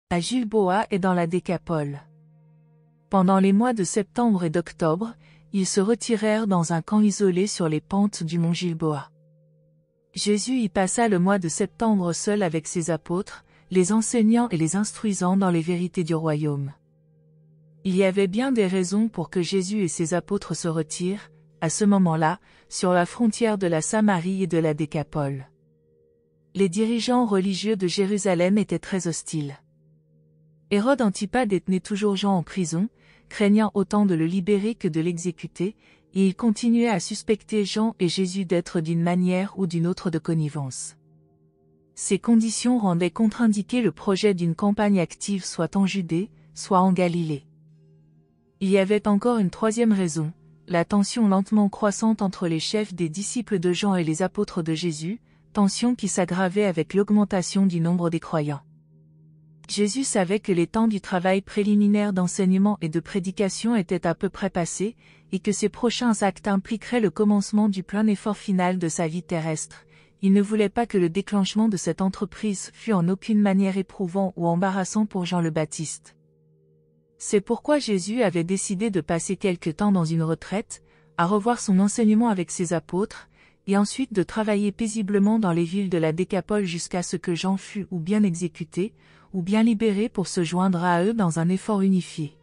à Gilboa et dans la Décapole. Pendant les mois de septembre et d'octobre, ils se retirèrent dans un camp isolé sur les pentes du mont Gilboa. Jésus y passa le mois de septembre seul avec ses apôtres, les enseignant et les instruisant dans les vérités du royaume. Il y avait bien des raisons pour que Jésus et ses apôtres se retirent, à ce moment-là, sur la frontière de la Samarie et de la Décapole. Les dirigeants religieux de Jérusalem étaient très hostiles. Hérode Antipas détenait toujours Jean en prison, craignant autant de le libérer que de l'exécuter, et il continuait à suspecter Jean et Jésus d'être d'une manière ou d'une autre de connivence. Ces conditions rendaient contre-indiqué le projet d'une campagne active soit en Judée, soit en Galilée. Il y avait encore une troisième raison, la tension lentement croissante entre les chefs des disciples de Jean et les apôtres de Jésus, tension qui s'aggravait avec l'augmentation du nombre des croyants. Jésus savait que les temps du travail préliminaire d'enseignement et de prédication étaient à peu près passés, et que ses prochains actes impliqueraient le commencement du plein effort final de sa vie terrestre. Il ne voulait pas que le déclenchement de cette entreprise fût en aucune manière éprouvant ou embarrassant pour Jean le Baptiste. C'est pourquoi Jésus avait décidé de passer quelque temps dans une retraite, à revoir son enseignement avec ses apôtres, et ensuite de travailler paisiblement dans les villes de la Décapole jusqu'à ce que Jean fût ou bien exécuté, ou bien libéré pour se joindre à eux dans un effort unifié.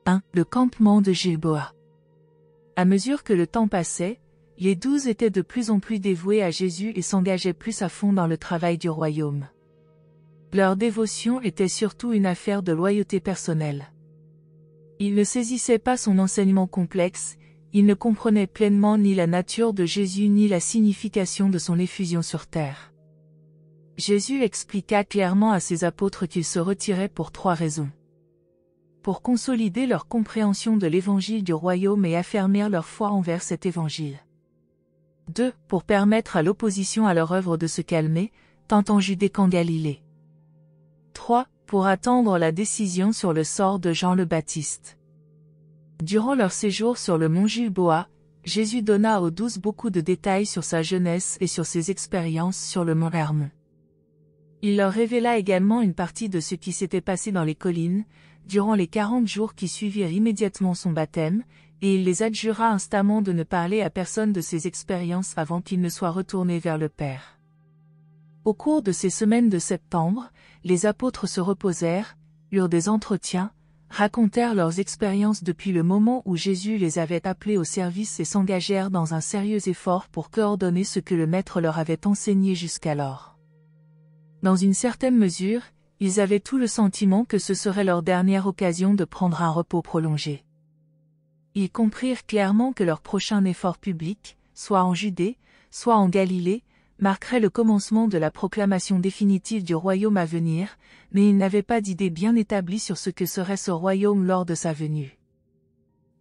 1. Le campement de Gilboa. À mesure que le temps passait, les 12 étaient de plus en plus dévoués à Jésus et s'engageaient plus à fond dans le travail du royaume. Leur dévotion était surtout une affaire de loyauté personnelle. Ils ne saisissaient pas son enseignement complexe, ils ne comprenaient pleinement ni la nature de Jésus ni la signification de son effusion sur terre. Jésus expliqua clairement à ses apôtres qu'ils se retiraient pour 3 raisons. Pour consolider leur compréhension de l'évangile du royaume et affermir leur foi envers cet évangile. 2. Pour permettre à l'opposition à leur œuvre de se calmer, tant en Judée qu'en Galilée. 3. Pour attendre la décision sur le sort de Jean le Baptiste. Durant leur séjour sur le mont Gilboa, Jésus donna aux 12 beaucoup de détails sur sa jeunesse et sur ses expériences sur le mont Hermon. Il leur révéla également une partie de ce qui s'était passé dans les collines, durant les 40 jours qui suivirent immédiatement son baptême, et il les adjura instamment de ne parler à personne de ces expériences avant qu'il ne soit retourné vers le Père. Au cours de ces semaines de septembre, les apôtres se reposèrent, eurent des entretiens, racontèrent leurs expériences depuis le moment où Jésus les avait appelés au service et s'engagèrent dans un sérieux effort pour coordonner ce que le Maître leur avait enseigné jusqu'alors. Dans une certaine mesure, ils avaient tout le sentiment que ce serait leur dernière occasion de prendre un repos prolongé. Ils comprirent clairement que leur prochain effort public, soit en Judée, soit en Galilée, marquerait le commencement de la proclamation définitive du royaume à venir, mais ils n'avaient pas d'idée bien établie sur ce que serait ce royaume lors de sa venue.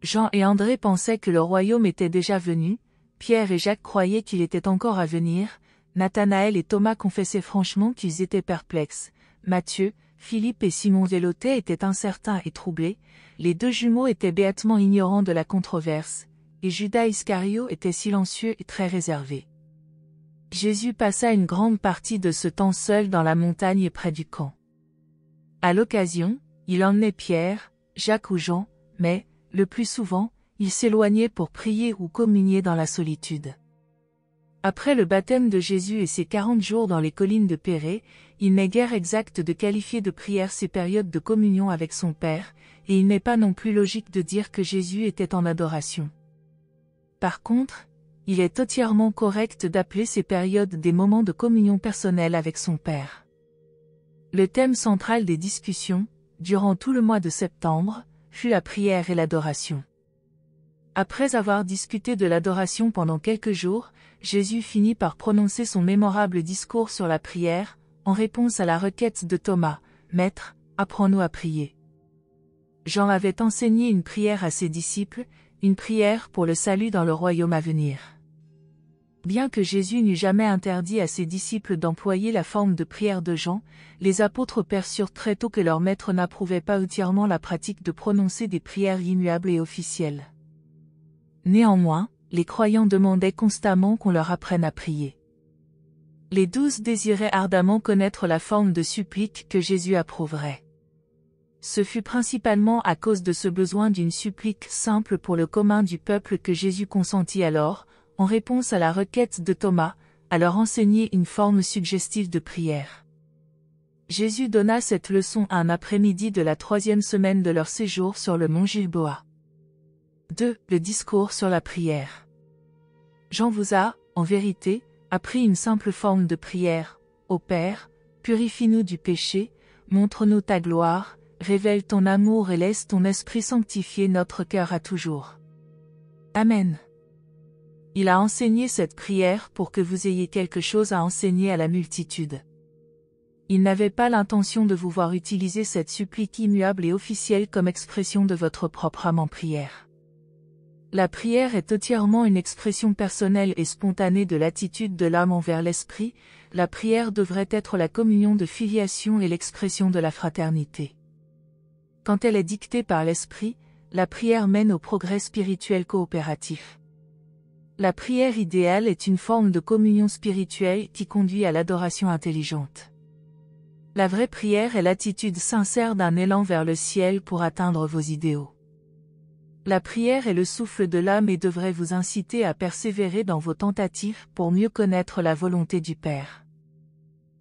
Jean et André pensaient que le royaume était déjà venu, Pierre et Jacques croyaient qu'il était encore à venir, Nathanaël et Thomas confessaient franchement qu'ils étaient perplexes, Matthieu, Philippe et Simon Zéloté étaient incertains et troublés, les 2 jumeaux étaient béatement ignorants de la controverse, et Judas Iscario était silencieux et très réservé. Jésus passa une grande partie de ce temps seul dans la montagne près du camp. À l'occasion, il emmenait Pierre, Jacques ou Jean, mais, le plus souvent, il s'éloignait pour prier ou communier dans la solitude. Après le baptême de Jésus et ses 40 jours dans les collines de Pérée, il n'est guère exact de qualifier de prière ces périodes de communion avec son Père, et il n'est pas non plus logique de dire que Jésus était en adoration. Par contre, il est entièrement correct d'appeler ces périodes des moments de communion personnelle avec son Père. Le thème central des discussions, durant tout le mois de septembre, fut la prière et l'adoration. Après avoir discuté de l'adoration pendant quelques jours, Jésus finit par prononcer son mémorable discours sur la prière, en réponse à la requête de Thomas, « Maître, apprends-nous à prier ». Jean avait enseigné une prière à ses disciples, une prière pour le salut dans le royaume à venir. Bien que Jésus n'eût jamais interdit à ses disciples d'employer la forme de prière de Jean, les apôtres perçurent très tôt que leur maître n'approuvait pas entièrement la pratique de prononcer des prières immuables et officielles. Néanmoins, les croyants demandaient constamment qu'on leur apprenne à prier. Les 12 désiraient ardemment connaître la forme de supplique que Jésus approuverait. Ce fut principalement à cause de ce besoin d'une supplique simple pour le commun du peuple que Jésus consentit alors, en réponse à la requête de Thomas, à leur enseigner une forme suggestive de prière. Jésus donna cette leçon un après-midi de la 3e semaine de leur séjour sur le mont Gilboa. 2. Le discours sur la prière. Jean vous a, en vérité, appris une simple forme de prière. Ô Père, purifie-nous du péché, montre-nous ta gloire, révèle ton amour et laisse ton esprit sanctifier notre cœur à toujours. Amen. Il a enseigné cette prière pour que vous ayez quelque chose à enseigner à la multitude. Il n'avait pas l'intention de vous voir utiliser cette supplique immuable et officielle comme expression de votre propre âme en prière. La prière est entièrement une expression personnelle et spontanée de l'attitude de l'âme envers l'esprit. La prière devrait être la communion de filiation et l'expression de la fraternité. Quand elle est dictée par l'esprit, la prière mène au progrès spirituel coopératif. La prière idéale est une forme de communion spirituelle qui conduit à l'adoration intelligente. La vraie prière est l'attitude sincère d'un élan vers le ciel pour atteindre vos idéaux. La prière est le souffle de l'âme et devrait vous inciter à persévérer dans vos tentatives pour mieux connaître la volonté du Père.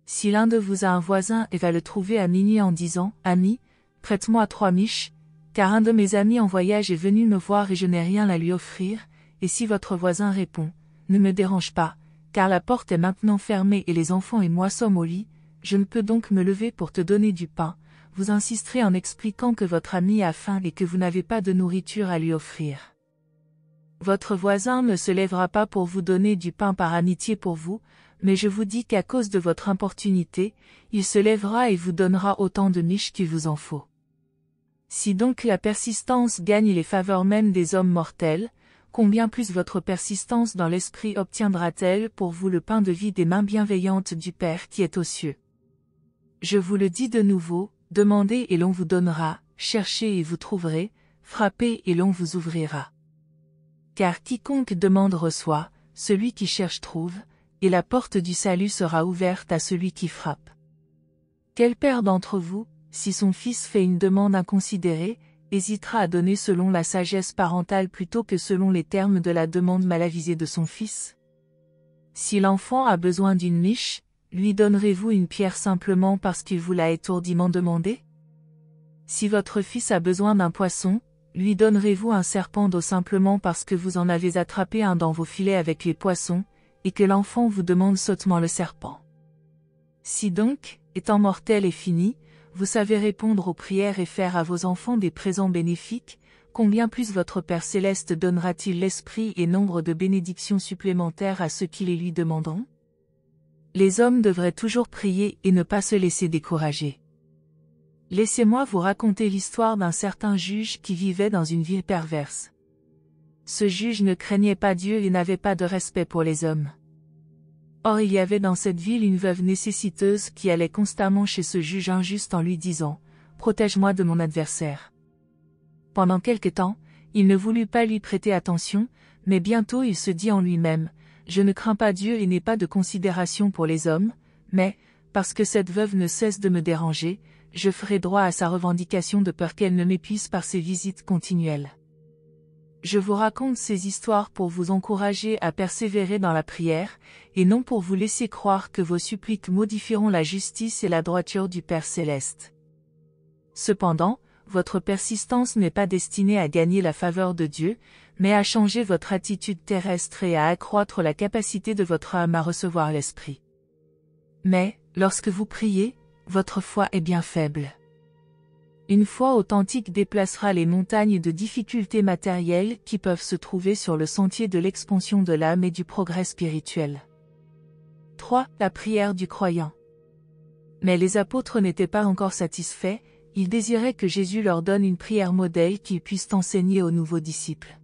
Si l'un de vous a un voisin et va le trouver à minuit en disant « Ami, prête-moi 3 miches, car un de mes amis en voyage est venu me voir et je n'ai rien à lui offrir », et si votre voisin répond « Ne me dérange pas, car la porte est maintenant fermée et les enfants et moi sommes au lit, je ne peux donc me lever pour te donner du pain », vous insisterez en expliquant que votre ami a faim et que vous n'avez pas de nourriture à lui offrir. Votre voisin ne se lèvera pas pour vous donner du pain par amitié pour vous, mais je vous dis qu'à cause de votre importunité, il se lèvera et vous donnera autant de miches qu'il vous en faut. Si donc la persistance gagne les faveurs même des hommes mortels, combien plus votre persistance dans l'esprit obtiendra-t-elle pour vous le pain de vie des mains bienveillantes du Père qui est aux cieux. Je vous le dis de nouveau, demandez et l'on vous donnera, cherchez et vous trouverez, frappez et l'on vous ouvrira. Car quiconque demande reçoit, celui qui cherche trouve, et la porte du salut sera ouverte à celui qui frappe. Quel père d'entre vous, si son fils fait une demande inconsidérée, hésitera à donner selon la sagesse parentale plutôt que selon les termes de la demande mal avisée de son fils? Si l'enfant a besoin d'une miche, lui donnerez-vous une pierre simplement parce qu'il vous l'a étourdiment demandé? Si votre fils a besoin d'un poisson, lui donnerez-vous un serpent d'eau simplement parce que vous en avez attrapé un dans vos filets avec les poissons, et que l'enfant vous demande sottement le serpent? Si donc, étant mortel et fini, vous savez répondre aux prières et faire à vos enfants des présents bénéfiques, combien plus votre Père Céleste donnera-t-il l'esprit et nombre de bénédictions supplémentaires à ceux qui les lui demanderont? Les hommes devraient toujours prier et ne pas se laisser décourager. Laissez-moi vous raconter l'histoire d'un certain juge qui vivait dans une ville perverse. Ce juge ne craignait pas Dieu et n'avait pas de respect pour les hommes. Or il y avait dans cette ville une veuve nécessiteuse qui allait constamment chez ce juge injuste en lui disant « Protège-moi de mon adversaire ». Pendant quelque temps, il ne voulut pas lui prêter attention, mais bientôt il se dit en lui-même « Je ne crains pas Dieu et n'ai pas de considération pour les hommes, mais, parce que cette veuve ne cesse de me déranger, je ferai droit à sa revendication de peur qu'elle ne m'épuise par ses visites continuelles. » Je vous raconte ces histoires pour vous encourager à persévérer dans la prière, et non pour vous laisser croire que vos suppliques modifieront la justice et la droiture du Père Céleste. Cependant, votre persistance n'est pas destinée à gagner la faveur de Dieu, mais à changer votre attitude terrestre et à accroître la capacité de votre âme à recevoir l'Esprit. Mais, lorsque vous priez, votre foi est bien faible. Une foi authentique déplacera les montagnes de difficultés matérielles qui peuvent se trouver sur le sentier de l'expansion de l'âme et du progrès spirituel. 3. La prière du croyant. Mais les apôtres n'étaient pas encore satisfaits, ils désiraient que Jésus leur donne une prière modèle qu'ils puissent enseigner aux nouveaux disciples.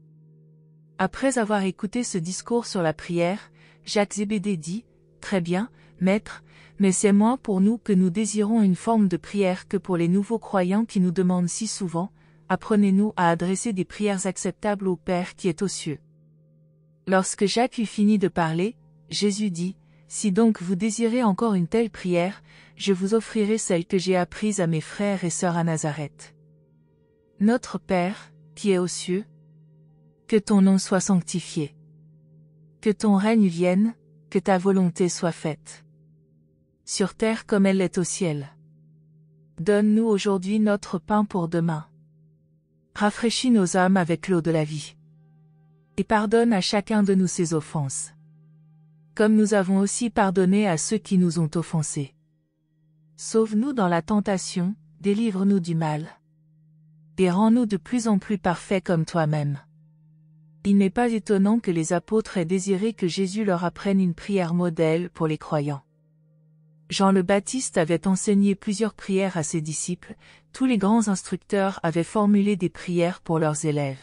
Après avoir écouté ce discours sur la prière, Jacques Zébédée dit « Très bien, Maître, mais c'est moins pour nous que nous désirons une forme de prière que pour les nouveaux croyants qui nous demandent si souvent, apprenez-nous à adresser des prières acceptables au Père qui est aux cieux. » Lorsque Jacques eut fini de parler, Jésus dit, « Si donc vous désirez encore une telle prière, je vous offrirai celle que j'ai apprise à mes frères et sœurs à Nazareth. Notre Père, qui es aux cieux, que ton nom soit sanctifié. Que ton règne vienne, que ta volonté soit faite. Sur terre comme elle l'est au ciel. Donne-nous aujourd'hui notre pain pour demain. Rafraîchis nos âmes avec l'eau de la vie. Et pardonne à chacun de nous ses offenses. Comme nous avons aussi pardonné à ceux qui nous ont offensés. Sauve-nous dans la tentation, délivre-nous du mal. Et rends-nous de plus en plus parfaits comme toi-même. Il n'est pas étonnant que les apôtres aient désiré que Jésus leur apprenne une prière modèle pour les croyants. Jean le Baptiste avait enseigné plusieurs prières à ses disciples, tous les grands instructeurs avaient formulé des prières pour leurs élèves.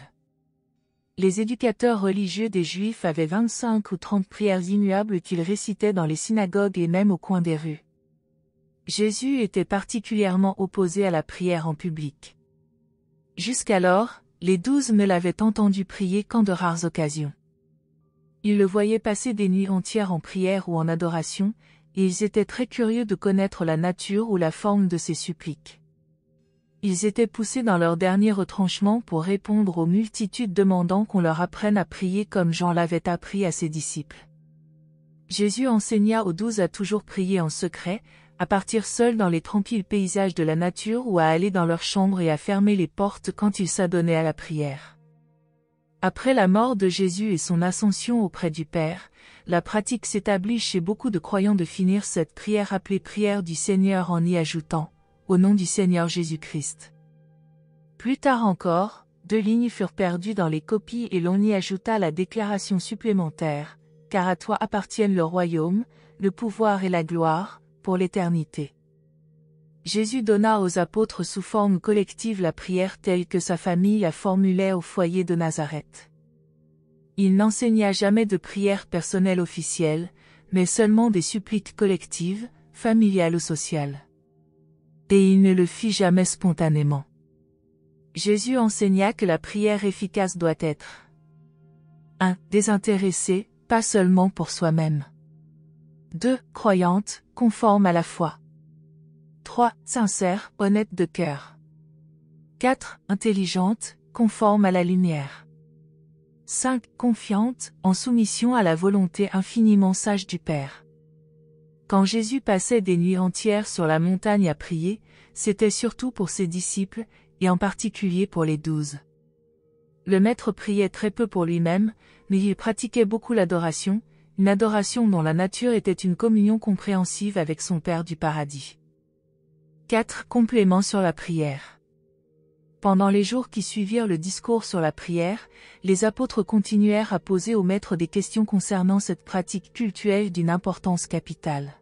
Les éducateurs religieux des Juifs avaient 25 ou 30 prières immuables qu'ils récitaient dans les synagogues et même au coin des rues. Jésus était particulièrement opposé à la prière en public. Jusqu'alors, les 12 ne l'avaient entendu prier qu'en de rares occasions. Ils le voyaient passer des nuits entières en prière ou en adoration, et ils étaient très curieux de connaître la nature ou la forme de ses suppliques. Ils étaient poussés dans leur dernier retranchement pour répondre aux multitudes demandant qu'on leur apprenne à prier comme Jean l'avait appris à ses disciples. Jésus enseigna aux 12 à toujours prier en secret, à partir seuls dans les tranquilles paysages de la nature ou à aller dans leur chambre et à fermer les portes quand ils s'adonnaient à la prière. Après la mort de Jésus et son ascension auprès du Père, la pratique s'établit chez beaucoup de croyants de finir cette prière appelée prière du Seigneur en y ajoutant « Au nom du Seigneur Jésus-Christ ». Plus tard encore, 2 lignes furent perdues dans les copies et l'on y ajouta la déclaration supplémentaire « Car à toi appartiennent le royaume, le pouvoir et la gloire, pour l'éternité ». Jésus donna aux apôtres sous forme collective la prière telle que sa famille la formulait au foyer de Nazareth. Il n'enseigna jamais de prière personnelle officielle, mais seulement des suppliques collectives, familiales ou sociales. Et il ne le fit jamais spontanément. Jésus enseigna que la prière efficace doit être 1. Désintéressée, pas seulement pour soi-même. 2. Croyante, conforme à la foi. 3. Sincère, honnête de cœur. 4. Intelligente, conforme à la lumière. 5. Confiante, en soumission à la volonté infiniment sage du Père. Quand Jésus passait des nuits entières sur la montagne à prier, c'était surtout pour ses disciples, et en particulier pour les 12. Le Maître priait très peu pour lui-même, mais il pratiquait beaucoup l'adoration, une adoration dont la nature était une communion compréhensive avec son Père du paradis. 4. Compléments sur la prière. Pendant les jours qui suivirent le discours sur la prière, les apôtres continuèrent à poser au Maître des questions concernant cette pratique cultuelle d'une importance capitale.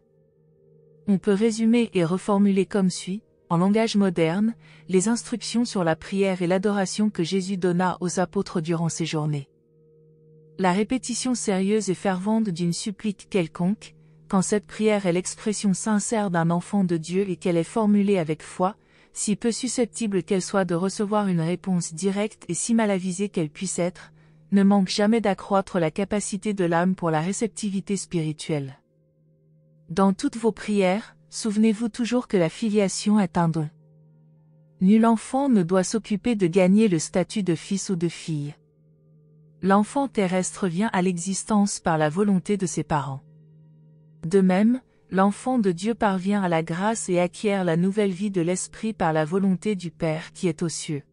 On peut résumer et reformuler comme suit, en langage moderne, les instructions sur la prière et l'adoration que Jésus donna aux apôtres durant ces journées. La répétition sérieuse et fervente d'une supplique quelconque, quand cette prière est l'expression sincère d'un enfant de Dieu et qu'elle est formulée avec foi, si peu susceptible qu'elle soit de recevoir une réponse directe et si mal avisée qu'elle puisse être, ne manque jamais d'accroître la capacité de l'âme pour la réceptivité spirituelle. Dans toutes vos prières, souvenez-vous toujours que la filiation est un don. Nul enfant ne doit s'occuper de gagner le statut de fils ou de fille. L'enfant terrestre vient à l'existence par la volonté de ses parents. De même, l'enfant de Dieu parvient à la grâce et acquiert la nouvelle vie de l'Esprit par la volonté du Père qui est aux cieux.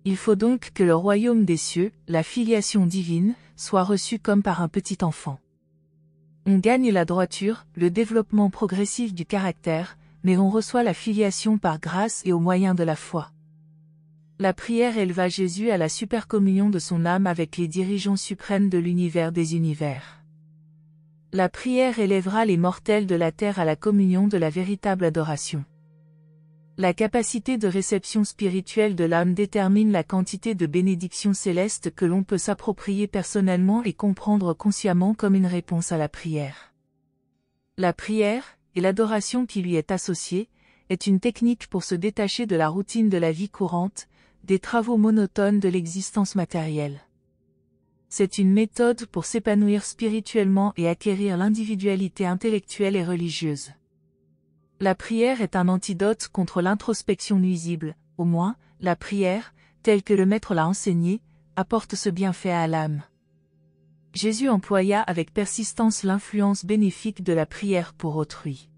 Il faut donc que le royaume des cieux, la filiation divine, soit reçu comme par un petit enfant. On gagne la droiture, le développement progressif du caractère, mais on reçoit la filiation par grâce et au moyen de la foi. La prière éleva Jésus à la supercommunion de son âme avec les dirigeants suprêmes de l'univers des univers. La prière élèvera les mortels de la terre à la communion de la véritable adoration. La capacité de réception spirituelle de l'âme détermine la quantité de bénédictions célestes que l'on peut s'approprier personnellement et comprendre consciemment comme une réponse à la prière. La prière, et l'adoration qui lui est associée, est une technique pour se détacher de la routine de la vie courante, des travaux monotones de l'existence matérielle. C'est une méthode pour s'épanouir spirituellement et acquérir l'individualité intellectuelle et religieuse. La prière est un antidote contre l'introspection nuisible, au moins, la prière, telle que le Maître l'a enseignée, apporte ce bienfait à l'âme. Jésus employa avec persistance l'influence bénéfique de la prière pour autrui.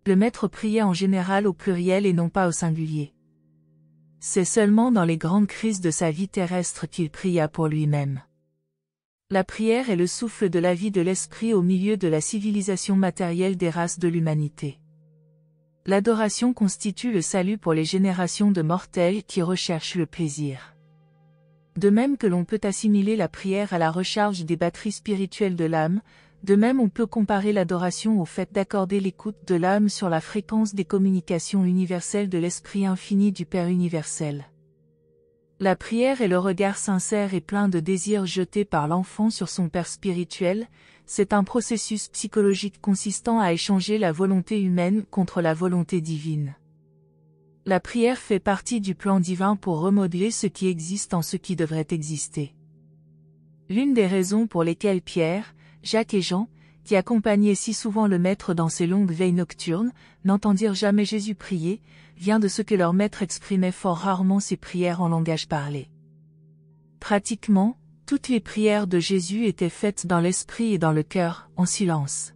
Le Maître priait en général au pluriel et non pas au singulier. C'est seulement dans les grandes crises de sa vie terrestre qu'il pria pour lui-même. La prière est le souffle de la vie de l'esprit au milieu de la civilisation matérielle des races de l'humanité. L'adoration constitue le salut pour les générations de mortels qui recherchent le plaisir. De même que l'on peut assimiler la prière à la recharge des batteries spirituelles de l'âme, de même on peut comparer l'adoration au fait d'accorder l'écoute de l'âme sur la fréquence des communications universelles de l'Esprit infini du Père universel. La prière est le regard sincère et plein de désir jeté par l'enfant sur son Père spirituel, c'est un processus psychologique consistant à échanger la volonté humaine contre la volonté divine. La prière fait partie du plan divin pour remodeler ce qui existe en ce qui devrait exister. L'une des raisons pour lesquelles Pierre, Jacques et Jean, qui accompagnaient si souvent le Maître dans ses longues veilles nocturnes, n'entendirent jamais Jésus prier, vient de ce que leur Maître exprimait fort rarement ses prières en langage parlé. Pratiquement, toutes les prières de Jésus étaient faites dans l'esprit et dans le cœur, en silence.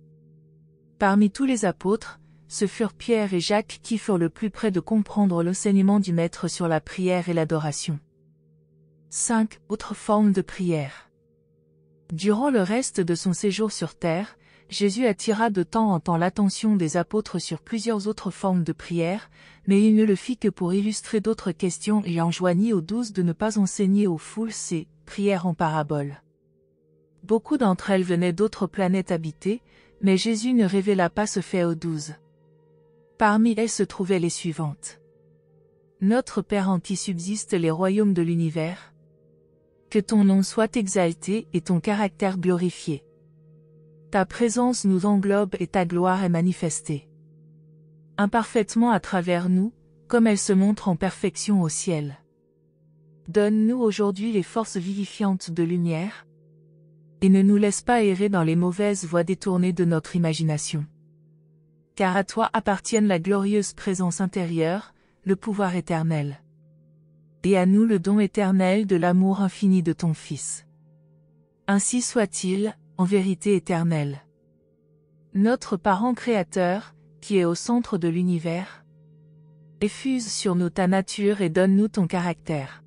Parmi tous les apôtres, ce furent Pierre et Jacques qui furent le plus près de comprendre l'enseignement du Maître sur la prière et l'adoration. 5. Autres formes de prière. Durant le reste de son séjour sur terre, Jésus attira de temps en temps l'attention des apôtres sur plusieurs autres formes de prière, mais il ne le fit que pour illustrer d'autres questions et enjoignit aux 12 de ne pas enseigner aux foules ces prières en paraboles. Beaucoup d'entre elles venaient d'autres planètes habitées, mais Jésus ne révéla pas ce fait aux 12. Parmi elles se trouvaient les suivantes. Notre Père en qui subsistent les royaumes de l'univers. Que ton nom soit exalté et ton caractère glorifié. Ta présence nous englobe et ta gloire est manifestée. Imparfaitement à travers nous, comme elle se montre en perfection au ciel. Donne-nous aujourd'hui les forces vivifiantes de lumière. Et ne nous laisse pas errer dans les mauvaises voies détournées de notre imagination. Car à toi appartiennent la glorieuse présence intérieure, le pouvoir éternel. Et à nous le don éternel de l'amour infini de ton Fils. Ainsi soit-il, en vérité éternelle. Notre parent créateur, qui est au centre de l'univers, effuse sur nous ta nature et donne-nous ton caractère.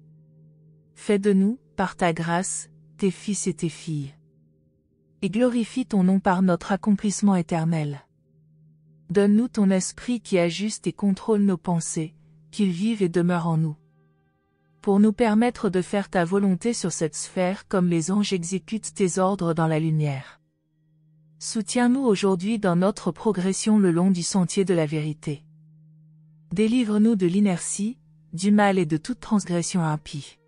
Fais de nous, par ta grâce, tes fils et tes filles. Et glorifie ton nom par notre accomplissement éternel. Donne-nous ton esprit qui ajuste et contrôle nos pensées, qu'il vive et demeure en nous. Pour nous permettre de faire ta volonté sur cette sphère comme les anges exécutent tes ordres dans la lumière. Soutiens-nous aujourd'hui dans notre progression le long du sentier de la vérité. Délivre-nous de l'inertie, du mal et de toute transgression impie.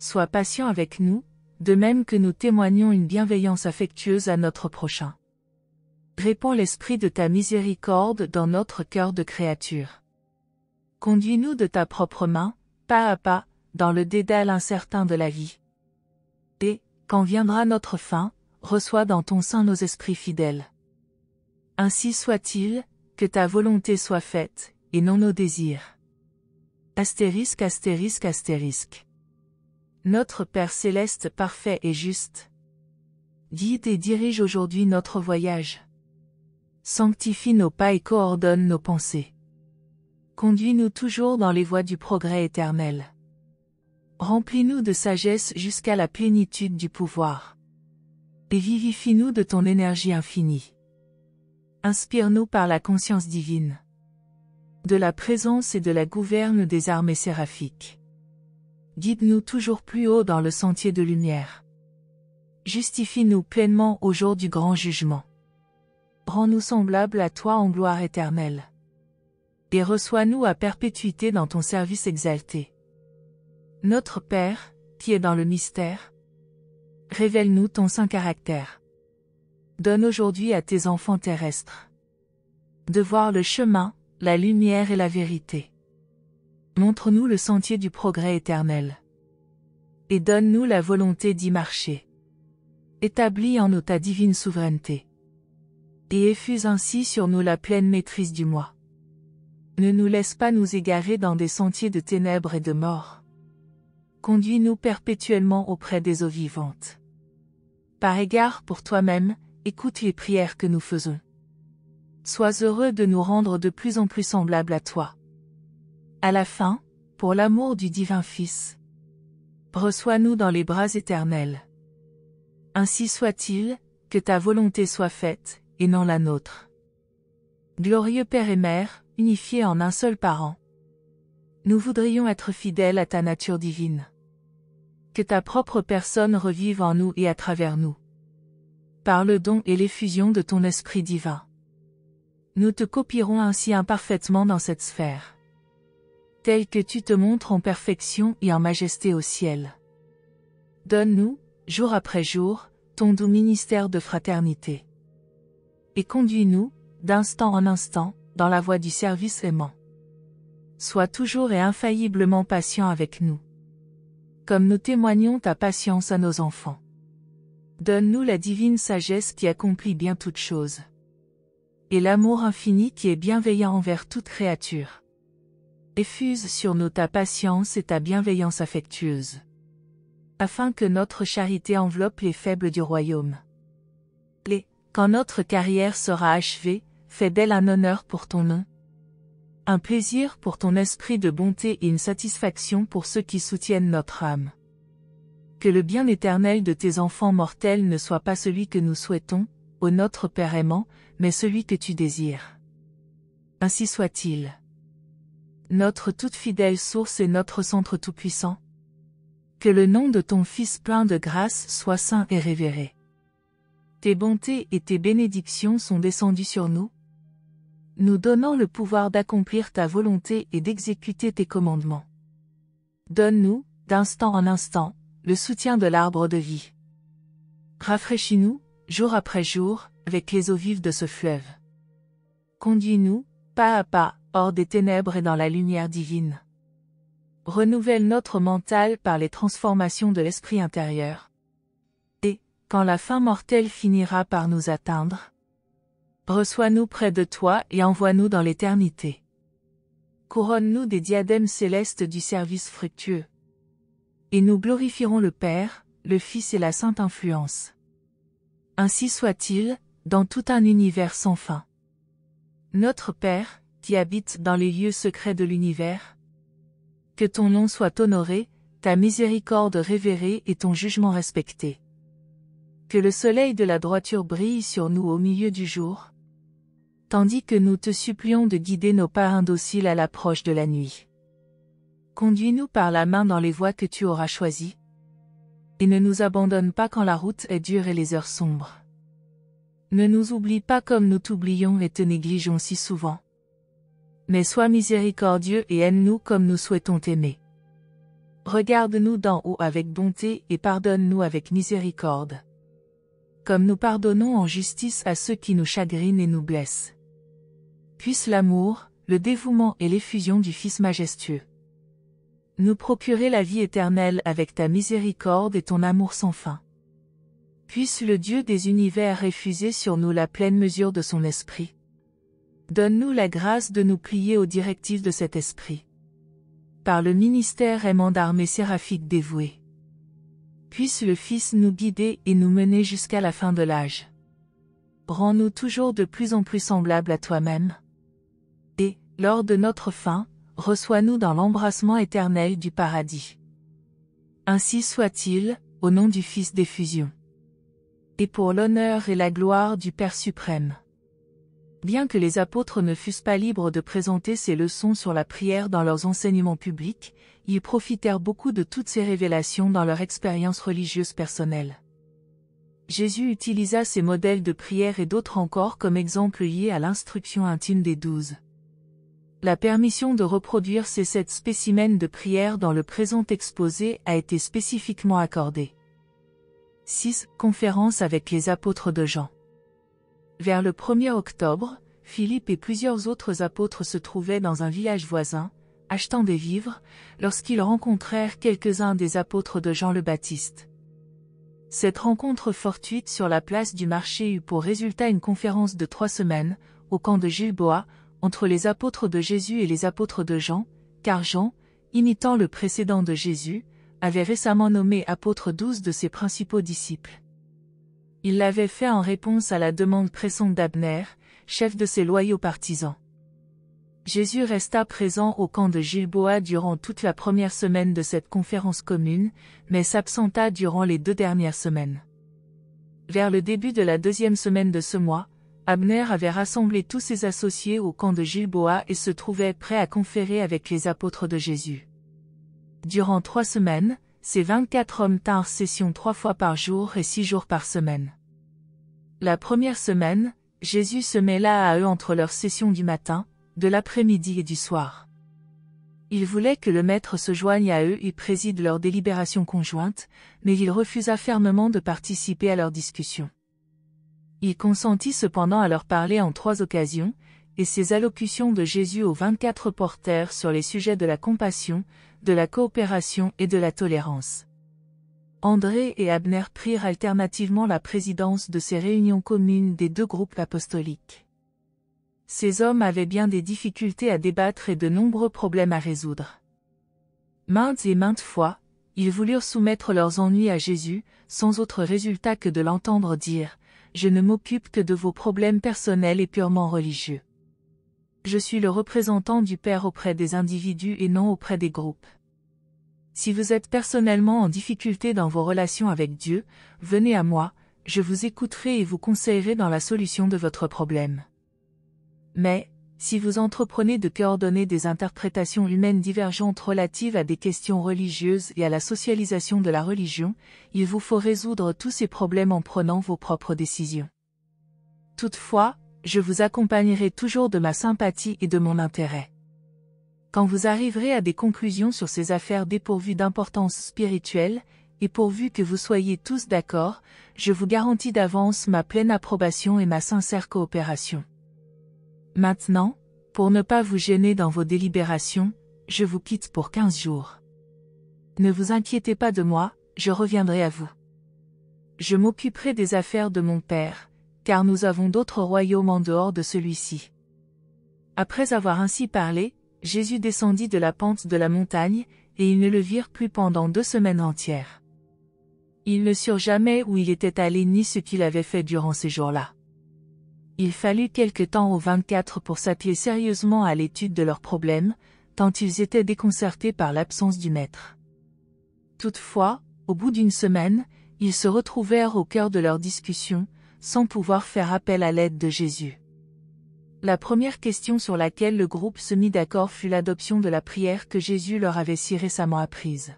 Sois patient avec nous, de même que nous témoignons une bienveillance affectueuse à notre prochain. Répands l'esprit de ta miséricorde dans notre cœur de créature. Conduis-nous de ta propre main, pas à pas, dans le dédale incertain de la vie. Et, quand viendra notre fin, reçois dans ton sein nos esprits fidèles. Ainsi soit-il, que ta volonté soit faite, et non nos désirs. Astérisque astérisque astérisque. Notre Père céleste parfait et juste. Guide et dirige aujourd'hui notre voyage. Sanctifie nos pas et coordonne nos pensées. Conduis-nous toujours dans les voies du progrès éternel. Remplis-nous de sagesse jusqu'à la plénitude du pouvoir. Et vivifie-nous de ton énergie infinie. Inspire-nous par la conscience divine. De la présence et de la gouverne des armées séraphiques. Guide-nous toujours plus haut dans le sentier de lumière. Justifie-nous pleinement au jour du grand jugement. Rends-nous semblables à toi en gloire éternelle. Et reçois-nous à perpétuité dans ton service exalté. Notre Père, qui est dans le mystère, révèle-nous ton saint caractère. Donne aujourd'hui à tes enfants terrestres de voir le chemin, la lumière et la vérité. Montre-nous le sentier du progrès éternel. Et donne-nous la volonté d'y marcher. Établis en nous ta divine souveraineté. Et effuse ainsi sur nous la pleine maîtrise du moi. Ne nous laisse pas nous égarer dans des sentiers de ténèbres et de mort. Conduis-nous perpétuellement auprès des eaux vivantes. Par égard pour toi-même, écoute les prières que nous faisons. Sois heureux de nous rendre de plus en plus semblables à toi. À la fin, pour l'amour du divin Fils, reçois-nous dans les bras éternels. Ainsi soit-il, que ta volonté soit faite, et non la nôtre. Glorieux Père et Mère, unifiés en un seul parent, nous voudrions être fidèles à ta nature divine. Que ta propre personne revive en nous et à travers nous. Par le don et l'effusion de ton Esprit divin. Nous te copierons ainsi imparfaitement dans cette sphère. Tel que tu te montres en perfection et en majesté au ciel. Donne-nous, jour après jour, ton doux ministère de fraternité. Et conduis-nous, d'instant en instant, dans la voie du service aimant. Sois toujours et infailliblement patient avec nous. Comme nous témoignons ta patience à nos enfants. Donne-nous la divine sagesse qui accomplit bien toutes choses. Et l'amour infini qui est bienveillant envers toute créature. Effuse sur nous ta patience et ta bienveillance affectueuse. Afin que notre charité enveloppe les faibles du royaume. Quand notre carrière sera achevée, fais d'elle un honneur pour ton nom. Un plaisir pour ton esprit de bonté et une satisfaction pour ceux qui soutiennent notre âme. Que le bien éternel de tes enfants mortels ne soit pas celui que nous souhaitons, ô notre Père aimant, mais celui que tu désires. Ainsi soit-il. Notre toute fidèle source et notre centre tout-puissant. Que le nom de ton Fils plein de grâce soit saint et révéré. Tes bontés et tes bénédictions sont descendues sur nous, nous donnant le pouvoir d'accomplir ta volonté et d'exécuter tes commandements. Donne-nous, d'instant en instant, le soutien de l'arbre de vie. Rafraîchis-nous, jour après jour, avec les eaux vives de ce fleuve. Conduis-nous, pas à pas, hors des ténèbres et dans la lumière divine. Renouvelle notre mental par les transformations de l'esprit intérieur. Quand la fin mortelle finira par nous atteindre, reçois-nous près de toi et envoie-nous dans l'éternité. Couronne-nous des diadèmes célestes du service fructueux. Et nous glorifierons le Père, le Fils et la Sainte Influence. Ainsi soit-il, dans tout un univers sans fin. Notre Père, qui habites dans les lieux secrets de l'univers, que ton nom soit honoré, ta miséricorde révérée et ton jugement respecté. Que le soleil de la droiture brille sur nous au milieu du jour, tandis que nous te supplions de guider nos pas indociles à l'approche de la nuit. Conduis-nous par la main dans les voies que tu auras choisies, et ne nous abandonne pas quand la route est dure et les heures sombres. Ne nous oublie pas comme nous t'oublions et te négligeons si souvent. Mais sois miséricordieux et aime-nous comme nous souhaitons t'aimer. Regarde-nous d'en haut avec bonté et pardonne-nous avec miséricorde. Comme nous pardonnons en justice à ceux qui nous chagrinent et nous blessent. Puisse l'amour, le dévouement et l'effusion du Fils majestueux nous procurer la vie éternelle avec ta miséricorde et ton amour sans fin. Puisse le Dieu des univers effuser sur nous la pleine mesure de son esprit. Donne-nous la grâce de nous plier aux directives de cet esprit. Par le ministère aimant d'armée séraphique dévouée. Puisse le Fils nous guider et nous mener jusqu'à la fin de l'âge. Rends-nous toujours de plus en plus semblables à toi-même. Et, lors de notre fin, reçois-nous dans l'embrassement éternel du paradis. Ainsi soit-il, au nom du Fils d'effusion. Et pour l'honneur et la gloire du Père suprême. Bien que les apôtres ne fussent pas libres de présenter ces leçons sur la prière dans leurs enseignements publics, ils profitèrent beaucoup de toutes ces révélations dans leur expérience religieuse personnelle. Jésus utilisa ces modèles de prière et d'autres encore comme exemples liés à l'instruction intime des 12. La permission de reproduire ces 7 spécimens de prière dans le présent exposé a été spécifiquement accordée. 6. Conférence avec les apôtres de Jean. Vers le 1er octobre, Philippe et plusieurs autres apôtres se trouvaient dans un village voisin, achetant des vivres, lorsqu'ils rencontrèrent quelques-uns des apôtres de Jean le Baptiste. Cette rencontre fortuite sur la place du marché eut pour résultat une conférence de 3 semaines, au camp de Gilboa, entre les apôtres de Jésus et les apôtres de Jean, car Jean, imitant le précédent de Jésus, avait récemment nommé apôtre 12 de ses principaux disciples. Il l'avait fait en réponse à la demande pressante d'Abner, chef de ses loyaux partisans. Jésus resta présent au camp de Gilboa durant toute la première semaine de cette conférence commune, mais s'absenta durant les 2 dernières semaines. Vers le début de la 2e semaine de ce mois, Abner avait rassemblé tous ses associés au camp de Gilboa et se trouvait prêt à conférer avec les apôtres de Jésus. Durant 3 semaines, ces 24 hommes tinrent session 3 fois par jour et 6 jours par semaine. La première semaine, Jésus se mêla à eux entre leurs sessions du matin, de l'après-midi et du soir. Il voulait que le maître se joigne à eux et préside leurs délibérations conjointes, mais il refusa fermement de participer à leurs discussions. Il consentit cependant à leur parler en 3 occasions, et ces allocutions de Jésus aux 24 portèrent sur les sujets de la compassion, de la coopération et de la tolérance. André et Abner prirent alternativement la présidence de ces réunions communes des 2 groupes apostoliques. Ces hommes avaient bien des difficultés à débattre et de nombreux problèmes à résoudre. Maintes et maintes fois, ils voulurent soumettre leurs ennuis à Jésus, sans autre résultat que de l'entendre dire « Je ne m'occupe que de vos problèmes personnels et purement religieux. Je suis le représentant du Père auprès des individus et non auprès des groupes. Si vous êtes personnellement en difficulté dans vos relations avec Dieu, venez à moi, je vous écouterai et vous conseillerai dans la solution de votre problème. Mais, si vous entreprenez de coordonner des interprétations humaines divergentes relatives à des questions religieuses et à la socialisation de la religion, il vous faut résoudre tous ces problèmes en prenant vos propres décisions. Toutefois, je vous accompagnerai toujours de ma sympathie et de mon intérêt. Quand vous arriverez à des conclusions sur ces affaires dépourvues d'importance spirituelle, et pourvu que vous soyez tous d'accord, je vous garantis d'avance ma pleine approbation et ma sincère coopération. Maintenant, pour ne pas vous gêner dans vos délibérations, je vous quitte pour 15 jours. Ne vous inquiétez pas de moi, je reviendrai à vous. Je m'occuperai des affaires de mon Père, car nous avons d'autres royaumes en dehors de celui-ci. Après avoir ainsi parlé, Jésus descendit de la pente de la montagne, et ils ne le virent plus pendant 2 semaines entières. Ils ne surent jamais où il était allé ni ce qu'il avait fait durant ces jours-là. Il fallut quelque temps aux 24 pour s'atteler sérieusement à l'étude de leurs problèmes, tant ils étaient déconcertés par l'absence du Maître. Toutefois, au bout d'1 semaine, ils se retrouvèrent au cœur de leur discussion, sans pouvoir faire appel à l'aide de Jésus. La première question sur laquelle le groupe se mit d'accord fut l'adoption de la prière que Jésus leur avait si récemment apprise.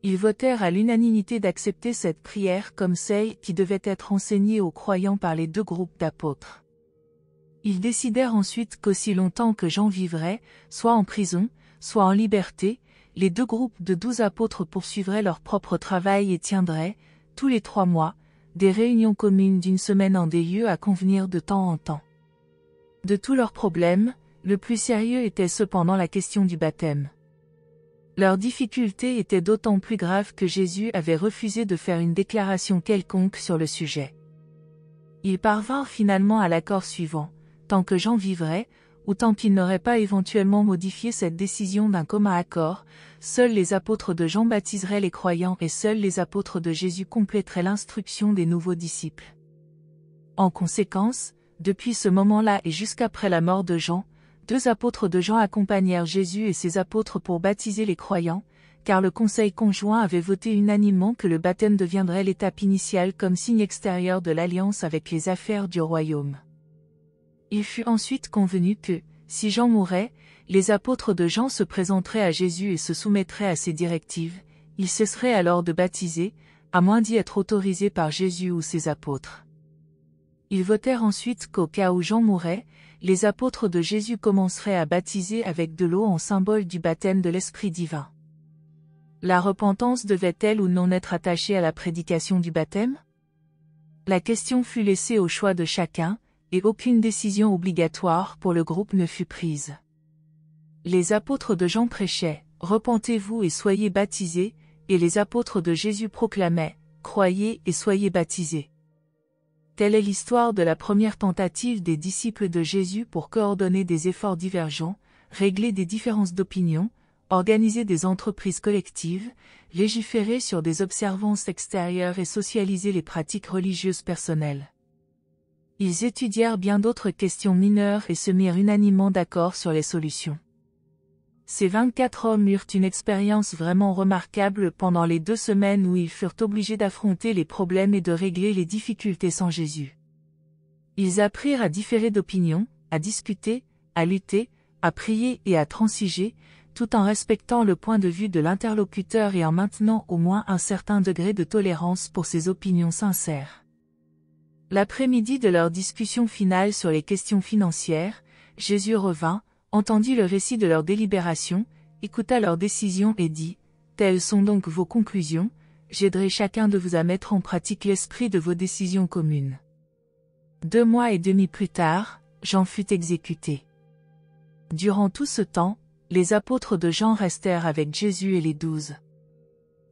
Ils votèrent à l'unanimité d'accepter cette prière comme celle qui devait être enseignée aux croyants par les 2 groupes d'apôtres. Ils décidèrent ensuite qu'aussi longtemps que Jean vivrait, soit en prison, soit en liberté, les 2 groupes de 12 apôtres poursuivraient leur propre travail et tiendraient, tous les 3 mois, des réunions communes d'1 semaine en des lieux à convenir de temps en temps. De tous leurs problèmes, le plus sérieux était cependant la question du baptême. Leur difficulté était d'autant plus grave que Jésus avait refusé de faire une déclaration quelconque sur le sujet. Ils parvinrent finalement à l'accord suivant: tant que Jean vivrait, ou tant qu'il n'aurait pas éventuellement modifié cette décision d'un commun accord, seuls les apôtres de Jean baptiseraient les croyants et seuls les apôtres de Jésus compléteraient l'instruction des nouveaux disciples. En conséquence, depuis ce moment-là et jusqu'après la mort de Jean, 2 apôtres de Jean accompagnèrent Jésus et ses apôtres pour baptiser les croyants, car le conseil conjoint avait voté unanimement que le baptême deviendrait l'étape initiale comme signe extérieur de l'alliance avec les affaires du royaume. Il fut ensuite convenu que, si Jean mourait, les apôtres de Jean se présenteraient à Jésus et se soumettraient à ses directives, ils cesseraient alors de baptiser, à moins d'y être autorisés par Jésus ou ses apôtres. Ils votèrent ensuite qu'au cas où Jean mourrait, les apôtres de Jésus commenceraient à baptiser avec de l'eau en symbole du baptême de l'Esprit divin. La repentance devait-elle ou non être attachée à la prédication du baptême? La question fut laissée au choix de chacun, et aucune décision obligatoire pour le groupe ne fut prise. Les apôtres de Jean prêchaient, « Repentez-vous et soyez baptisés », et les apôtres de Jésus proclamaient, « Croyez et soyez baptisés ». Telle est l'histoire de la première tentative des disciples de Jésus pour coordonner des efforts divergents, régler des différences d'opinion, organiser des entreprises collectives, légiférer sur des observances extérieures et socialiser les pratiques religieuses personnelles. Ils étudièrent bien d'autres questions mineures et se mirent unanimement d'accord sur les solutions. Ces 24 hommes eurent une expérience vraiment remarquable pendant les 2 semaines où ils furent obligés d'affronter les problèmes et de régler les difficultés sans Jésus. Ils apprirent à différer d'opinion, à discuter, à lutter, à prier et à transiger, tout en respectant le point de vue de l'interlocuteur et en maintenant au moins un certain degré de tolérance pour ses opinions sincères. L'après-midi de leur discussion finale sur les questions financières, Jésus revint, entendit le récit de leur délibération, écouta leurs décisions et dit, « Telles sont donc vos conclusions, j'aiderai chacun de vous à mettre en pratique l'esprit de vos décisions communes. » 2 mois et demi plus tard, Jean fut exécuté. Durant tout ce temps, les apôtres de Jean restèrent avec Jésus et les 12.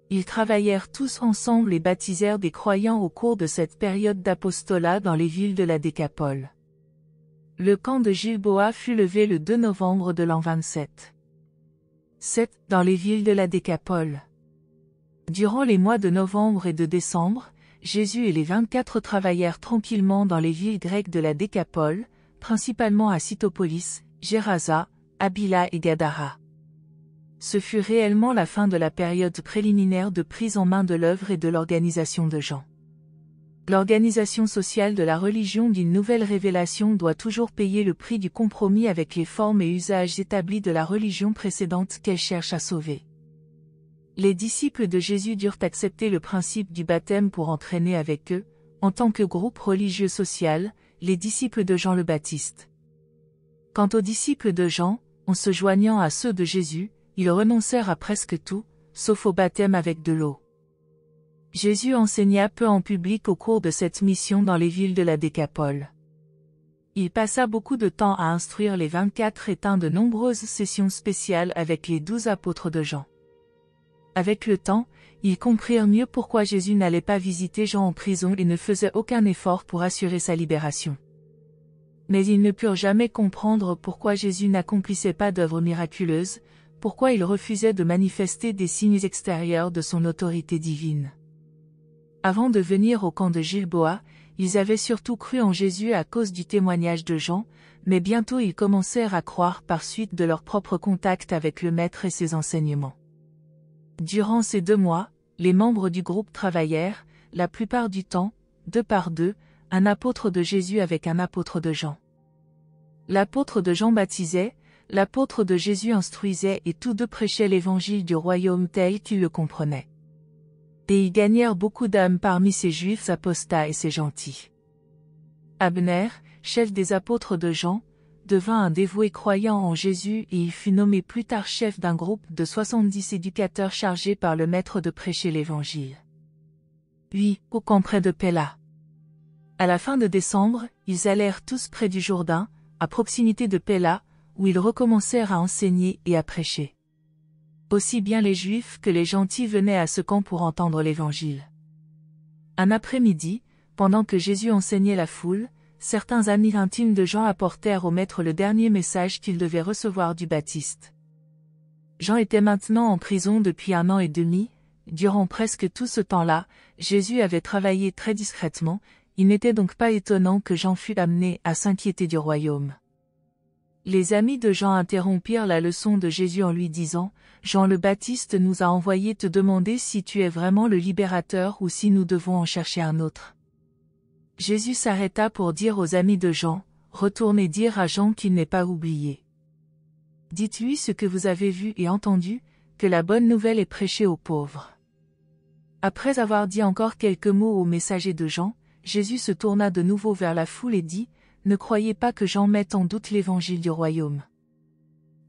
Ils travaillèrent tous ensemble et baptisèrent des croyants au cours de cette période d'apostolat dans les villes de la Décapole. Le camp de Gilboa fut levé le 2 novembre de l'an 27. 7. Dans les villes de la Décapole. Durant les mois de novembre et de décembre, Jésus et les 24 travaillèrent tranquillement dans les villes grecques de la Décapole, principalement à Cytopolis, Gérasa, Abila et Gadara. Ce fut réellement la fin de la période préliminaire de prise en main de l'œuvre et de l'organisation de Jean. L'organisation sociale de la religion d'une nouvelle révélation doit toujours payer le prix du compromis avec les formes et usages établis de la religion précédente qu'elle cherche à sauver. Les disciples de Jésus durent accepter le principe du baptême pour entraîner avec eux, en tant que groupe religieux social, les disciples de Jean le Baptiste. Quant aux disciples de Jean, en se joignant à ceux de Jésus, ils renoncèrent à presque tout, sauf au baptême avec de l'eau. Jésus enseigna peu en public au cours de cette mission dans les villes de la Décapole. Il passa beaucoup de temps à instruire les 24 et tint de nombreuses sessions spéciales avec les 12 apôtres de Jean. Avec le temps, ils comprirent mieux pourquoi Jésus n'allait pas visiter Jean en prison et ne faisait aucun effort pour assurer sa libération. Mais ils ne purent jamais comprendre pourquoi Jésus n'accomplissait pas d'œuvres miraculeuses, pourquoi il refusait de manifester des signes extérieurs de son autorité divine. Avant de venir au camp de Gilboa, ils avaient surtout cru en Jésus à cause du témoignage de Jean, mais bientôt ils commencèrent à croire par suite de leur propre contact avec le Maître et ses enseignements. Durant ces 2 mois, les membres du groupe travaillèrent, la plupart du temps, 2 par 2, un apôtre de Jésus avec un apôtre de Jean. L'apôtre de Jean baptisait, l'apôtre de Jésus instruisait et tous 2 prêchaient l'évangile du royaume tel qu'ils le comprenaient. Et ils gagnèrent beaucoup d'âmes parmi ces juifs apostats et ces gentils. Abner, chef des apôtres de Jean, devint un dévoué croyant en Jésus et il fut nommé plus tard chef d'un groupe de 70 éducateurs chargés par le Maître de prêcher l'Évangile. Puis, au camp près de Péla. À la fin de décembre, ils allèrent tous près du Jourdain, à proximité de Péla, où ils recommencèrent à enseigner et à prêcher. Aussi bien les Juifs que les gentils venaient à ce camp pour entendre l'Évangile. Un après-midi, pendant que Jésus enseignait la foule, certains amis intimes de Jean apportèrent au Maître le dernier message qu'il devait recevoir du Baptiste. Jean était maintenant en prison depuis 1 an et demi, durant presque tout ce temps-là, Jésus avait travaillé très discrètement, il n'était donc pas étonnant que Jean fût amené à s'inquiéter du royaume. Les amis de Jean interrompirent la leçon de Jésus en lui disant, « Jean le Baptiste nous a envoyé te demander si tu es vraiment le libérateur ou si nous devons en chercher un autre. » Jésus s'arrêta pour dire aux amis de Jean, « Retournez dire à Jean qu'il n'est pas oublié. Dites-lui ce que vous avez vu et entendu, que la bonne nouvelle est prêchée aux pauvres. » Après avoir dit encore quelques mots aux messagers de Jean, Jésus se tourna de nouveau vers la foule et dit, « Ne croyez pas que Jean mette en doute l'évangile du royaume.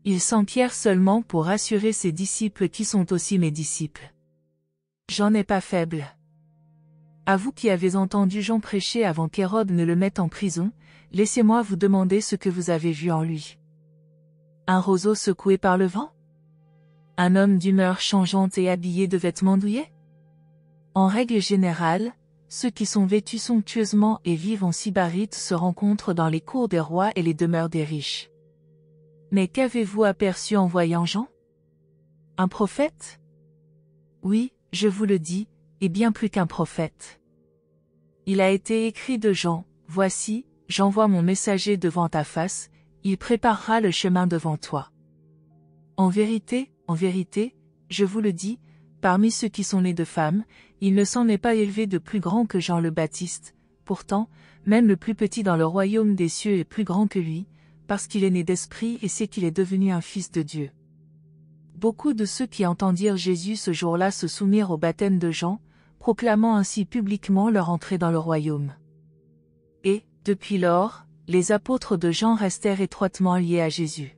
Il s'empierre seulement pour rassurer ses disciples qui sont aussi mes disciples. Jean n'est pas faible. À vous qui avez entendu Jean prêcher avant qu'Hérode ne le mette en prison, laissez-moi vous demander ce que vous avez vu en lui. Un roseau secoué par le vent? Un homme d'humeur changeante et habillé de vêtements douillets? En règle générale, ceux qui sont vêtus somptueusement et vivent en sybarite se rencontrent dans les cours des rois et les demeures des riches. Mais qu'avez-vous aperçu en voyant Jean? Un prophète? Oui, je vous le dis, et bien plus qu'un prophète. Il a été écrit de Jean, « Voici, j'envoie mon messager devant ta face, il préparera le chemin devant toi. » En vérité, je vous le dis, parmi ceux qui sont nés de femmes, il ne s'en est pas élevé de plus grand que Jean le Baptiste, pourtant, même le plus petit dans le royaume des cieux est plus grand que lui, parce qu'il est né d'esprit et sait qu'il est devenu un fils de Dieu. Beaucoup de ceux qui entendirent Jésus ce jour-là se soumirent au baptême de Jean, proclamant ainsi publiquement leur entrée dans le royaume. Et, depuis lors, les apôtres de Jean restèrent étroitement liés à Jésus.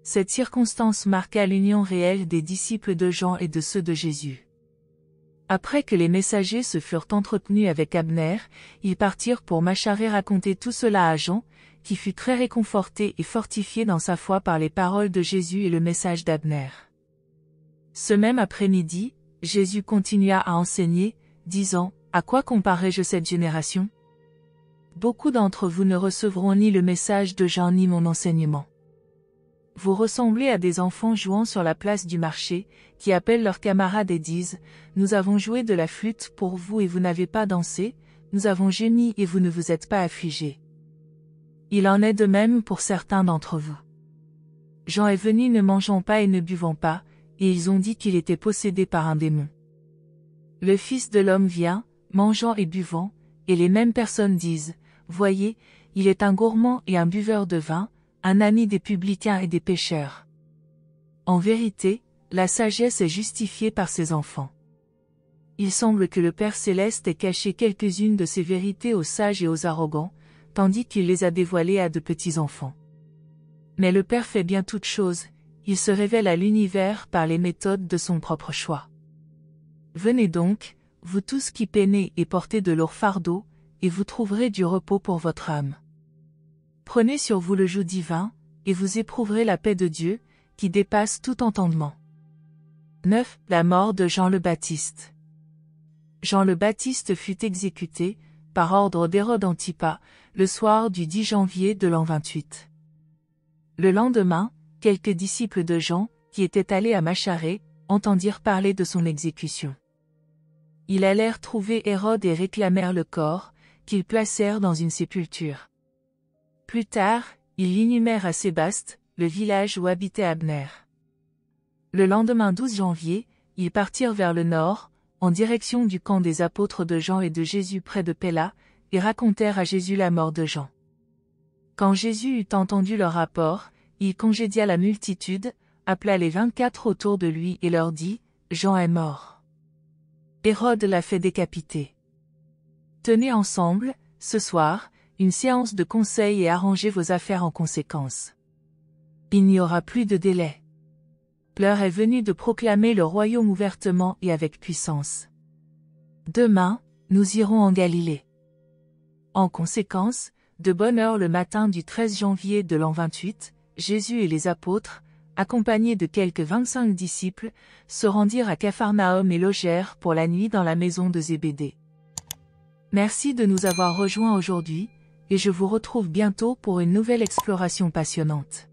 Cette circonstance marqua l'union réelle des disciples de Jean et de ceux de Jésus. Après que les messagers se furent entretenus avec Abner, ils partirent pour Macharé raconter tout cela à Jean, qui fut très réconforté et fortifié dans sa foi par les paroles de Jésus et le message d'Abner. Ce même après-midi, Jésus continua à enseigner, disant, « À quoi comparerai-je cette génération? Beaucoup d'entre vous ne recevront ni le message de Jean ni mon enseignement. Vous ressemblez à des enfants jouant sur la place du marché, qui appellent leurs camarades et disent, « Nous avons joué de la flûte pour vous et vous n'avez pas dansé, nous avons gémi et vous ne vous êtes pas affligés. » Il en est de même pour certains d'entre vous. Jean est venu ne mangeant pas et ne buvant pas, et ils ont dit qu'il était possédé par un démon. Le Fils de l'homme vient, mangeant et buvant, et les mêmes personnes disent, « Voyez, il est un gourmand et un buveur de vin, un ami des publicains et des pécheurs. » En vérité, la sagesse est justifiée par ses enfants. Il semble que le Père Céleste ait caché quelques-unes de ces vérités aux sages et aux arrogants, tandis qu'il les a dévoilées à de petits enfants. Mais le Père fait bien toutes choses, il se révèle à l'univers par les méthodes de son propre choix. Venez donc, vous tous qui peinez et portez de lourds fardeaux, et vous trouverez du repos pour votre âme. Prenez sur vous le joug divin, et vous éprouverez la paix de Dieu, qui dépasse tout entendement. 9. La mort de Jean le Baptiste. Jean le Baptiste fut exécuté, par ordre d'Hérode Antipas, le soir du 10 janvier de l'an 28. Le lendemain, quelques disciples de Jean, qui étaient allés à Macharé, entendirent parler de son exécution. Ils allèrent trouver Hérode et réclamèrent le corps, qu'ils placèrent dans une sépulture. Plus tard, ils l'inhumèrent à Sébaste, le village où habitait Abner. Le lendemain 12 janvier, ils partirent vers le nord, en direction du camp des apôtres de Jean et de Jésus près de Péla, et racontèrent à Jésus la mort de Jean. Quand Jésus eut entendu leur rapport, il congédia la multitude, appela les 24 autour de lui et leur dit, « Jean est mort. Hérode l'a fait décapiter. Tenez ensemble, ce soir, une séance de conseil et arrangez vos affaires en conséquence. Il n'y aura plus de délai. L'heure est venue de proclamer le royaume ouvertement et avec puissance. Demain, nous irons en Galilée. » En conséquence, de bonne heure le matin du 13 janvier de l'an 28, Jésus et les apôtres, accompagnés de quelques 25 disciples, se rendirent à Capharnaüm et logèrent pour la nuit dans la maison de Zébédée. Merci de nous avoir rejoints aujourd'hui, et je vous retrouve bientôt pour une nouvelle exploration passionnante.